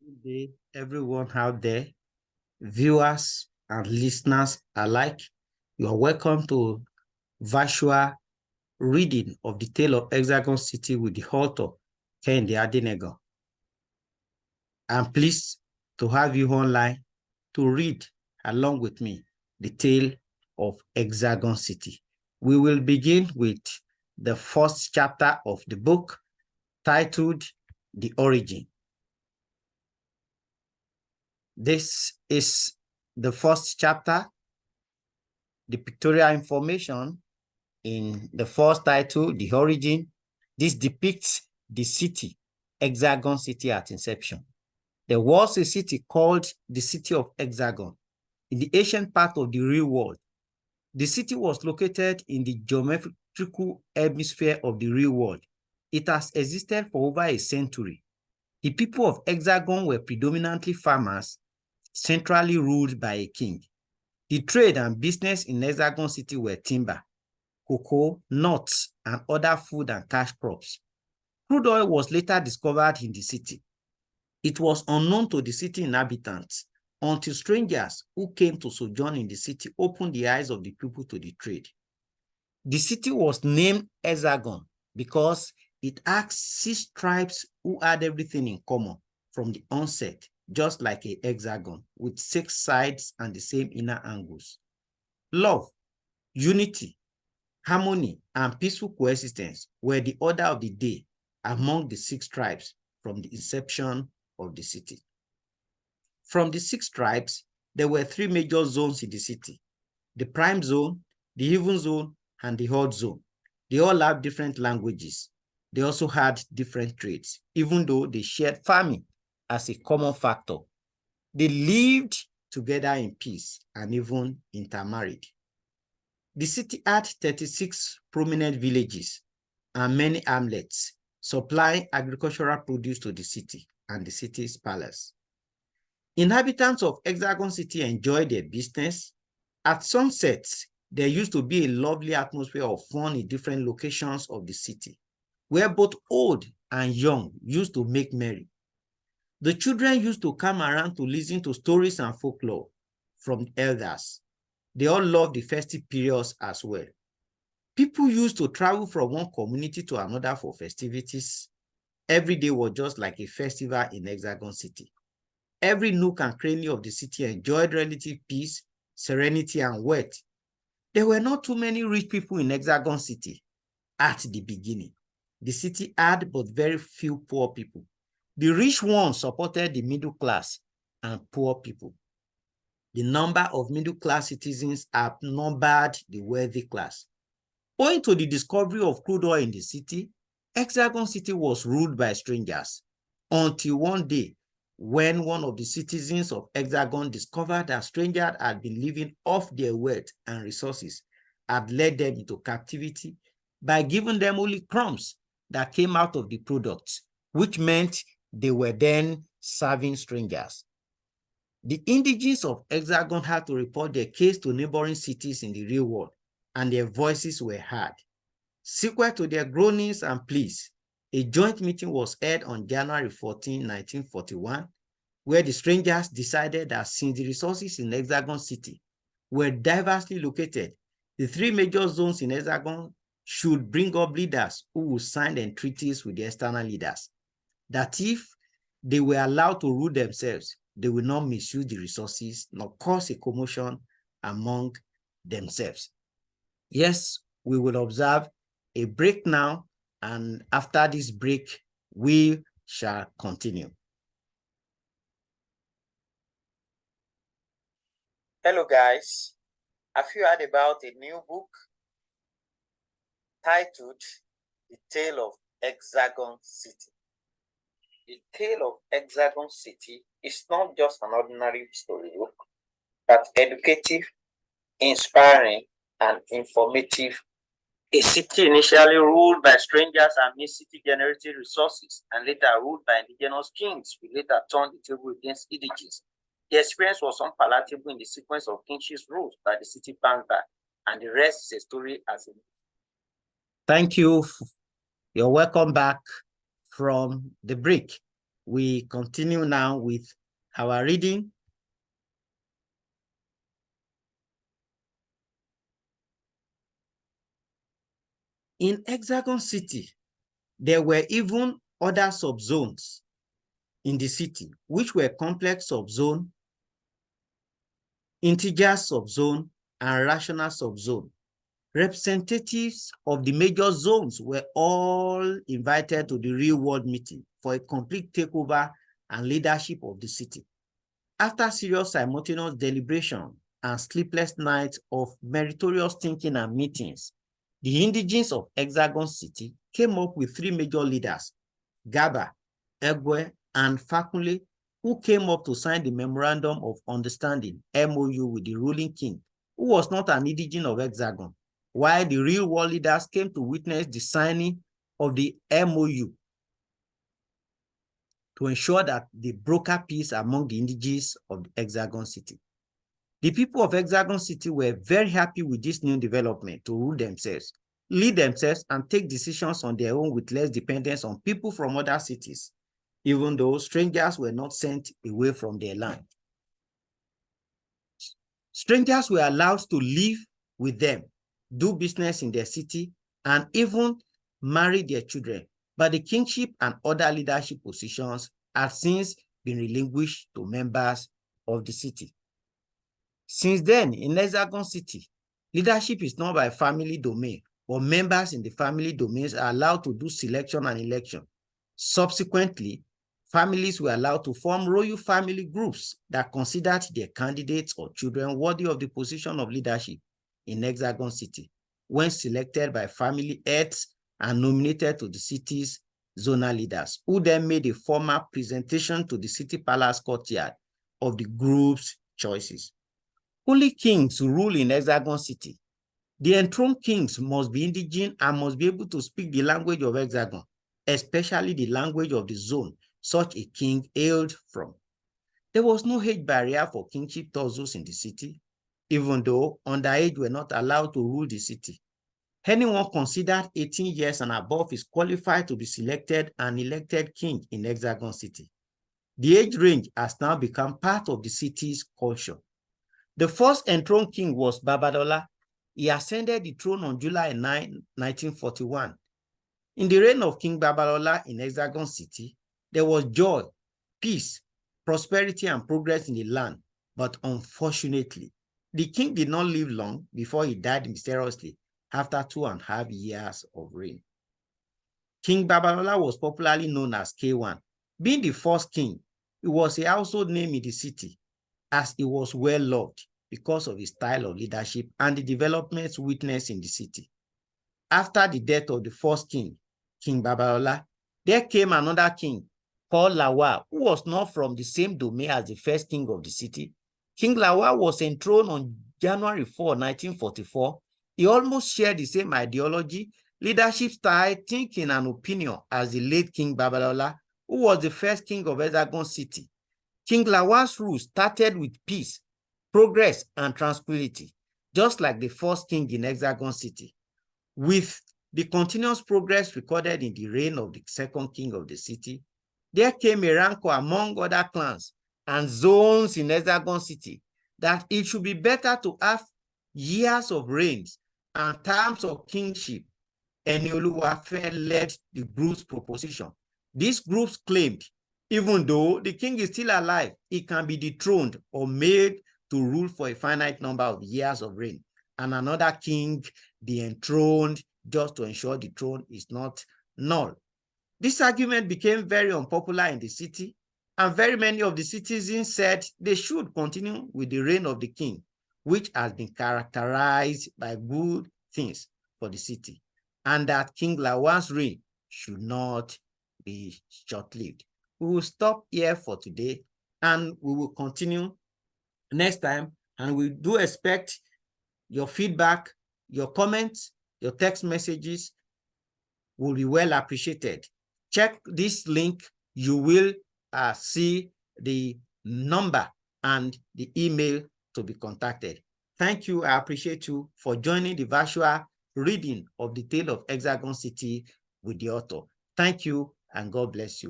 Good day, everyone out there, viewers and listeners alike. You are welcome to virtual reading of the Tale of Hexagon City with the author, Kehinde Adenegan. I'm pleased to have you online to read along with me the Tale of Hexagon City. We will begin with the first chapter of the book titled The Origin. This is the first chapter. The pictorial information in the first title, The Origin. This depicts the city, Hexagon City at inception. There was a city called the City of Hexagon in the ancient part of the real world. The city was located in the geometrical hemisphere of the real world. It has existed for over a century. The people of Hexagon were predominantly farmers, centrally ruled by a king. The trade and business in Hexagon City were timber, cocoa, nuts, and other food and cash crops. Crude oil was later discovered in the city. It was unknown to the city inhabitants until strangers who came to sojourn in the city opened the eyes of the people to the trade. The city was named Hexagon because it had 6 tribes who had everything in common from the onset, just like a hexagon with 6 sides and the same inner angles. Love, unity, harmony, and peaceful coexistence were the order of the day among the 6 tribes from the inception of the city. From the 6 tribes, there were 3 major zones in the city: the prime zone, the even zone, and the odd zone. They all have different languages. They also had different trades, even though they shared farming as a common factor. They lived together in peace and even intermarried. The city had 36 prominent villages and many hamlets, supplying agricultural produce to the city and the city's palace. Inhabitants of Hexagon City enjoyed their business. At sunset, there used to be a lovely atmosphere of fun in different locations of the city, where both old and young used to make merry. The children used to come around to listen to stories and folklore from elders. They all loved the festive periods as well. People used to travel from one community to another for festivities. Every day was just like a festival in Hexagon City. Every nook and cranny of the city enjoyed relative peace, serenity, and wealth. There were not too many rich people in Hexagon City at the beginning. The city had but very few poor people. The rich ones supported the middle class and poor people. The number of middle class citizens outnumbered the wealthy class. Owing to the discovery of crude oil in the city, Hexagon City was ruled by strangers until one day when one of the citizens of Hexagon discovered that strangers had been living off their wealth and resources, had led them into captivity by giving them only crumbs that came out of the products, which meant they were then serving strangers. The indigenes of Hexagon had to report their case to neighboring cities in the real world, and their voices were heard. Sequel to their groanings and pleas, a joint meeting was held on January 14, 1941, where the strangers decided that since the resources in Hexagon City were diversely located, the 3 major zones in Hexagon should bring up leaders who would sign the treaties with the external leaders, that if they were allowed to rule themselves, they will not misuse the resources nor cause a commotion among themselves. Yes, we will observe a break now, and after this break, we shall continue. Hello guys, have you heard about a new book titled The Tale of Hexagon City? The Tale of Hexagon City is not just an ordinary storybook, but educative, inspiring, and informative. A city initially ruled by strangers and made city-generated resources, and later ruled by indigenous kings, who later turned the table against indigenes. The experience was unpalatable in the sequence of kingship rules by the city banker, and the rest is a story as a. Thank you. You're welcome back from the break. we continue now with our reading. In Hexagon City, there were even other subzones in the city, which were complex subzone, integer subzone, and rational subzone. Representatives of the major zones were all invited to the real-world meeting for a complete takeover and leadership of the city. After serious simultaneous deliberation and sleepless nights of meritorious thinking and meetings, the indigenes of Hexagon City came up with three major leaders, Gaba, Egwe, and Fakunle, who came up to sign the Memorandum of Understanding, MOU, with the ruling king, who was not an indigene of Hexagon, while the real world leaders came to witness the signing of the MOU to ensure that they broker peace among the indigenes of Hexagon City. The people of Hexagon City were very happy with this new development to rule themselves, lead themselves, and take decisions on their own with less dependence on people from other cities, even though strangers were not sent away from their land. Strangers were allowed to live with them, do business in their city, and even marry their children, but the kingship and other leadership positions have since been relinquished to members of the city. Since then, in Hexagon City, leadership is not by family domain, but members in the family domains are allowed to do selection and election. Subsequently, families were allowed to form royal family groups that considered their candidates or children worthy of the position of leadership in Hexagon City, when selected by family heads and nominated to the city's zonal leaders, who then made a formal presentation to the city palace courtyard of the group's choices. Only kings rule in Hexagon City. The enthroned kings must be indigene and must be able to speak the language of Hexagon, especially the language of the zone such a king hailed from. There was no age barrier for kingship tussles in the city, even though underage were not allowed to rule the city. Anyone considered 18 years and above is qualified to be selected and elected king in Hexagon City. The age range has now become part of the city's culture. The first enthroned king was Babalola. He ascended the throne on July 9, 1941. In the reign of King Babalola in Hexagon City, there was joy, peace, prosperity, and progress in the land. But unfortunately, the king did not live long before he died mysteriously after 2.5 years of reign. King Babalola was popularly known as K1. Being the first king, he was a household name in the city, as he was well loved because of his style of leadership and the developments witnessed in the city. After the death of the first king, King Babalola, there came another king called Lawa, who was not from the same domain as the first king of the city. King Lawa was enthroned on January 4, 1944. He almost shared the same ideology, leadership style, thinking, and opinion as the late King Babalola, who was the first king of Hexagon City. King Lawa's rule started with peace, progress, and tranquility, just like the first king in Hexagon City. With the continuous progress recorded in the reign of the second king of the city, there came a rancor among other clans and zones in Hexagon City that it should be better to have years of reigns and terms of kingship. Enioluwafe led the group's proposition. These groups claimed, even though the king is still alive, he can be dethroned or made to rule for a finite number of years of reign, and another king be enthroned just to ensure the throne is not null. This argument became very unpopular in the city, and very many of the citizens said they should continue with the reign of the king, which has been characterized by good things for the city, and that King Lawan's reign should not be short-lived. We will stop here for today, and we will continue next time, and we do expect your feedback, your comments, your text messages will be well appreciated. Check this link. You will see the number and the email to be contacted. Thank you. I appreciate you for joining the virtual reading of the Tale of Hexagon City with the author. Thank you, and God bless you.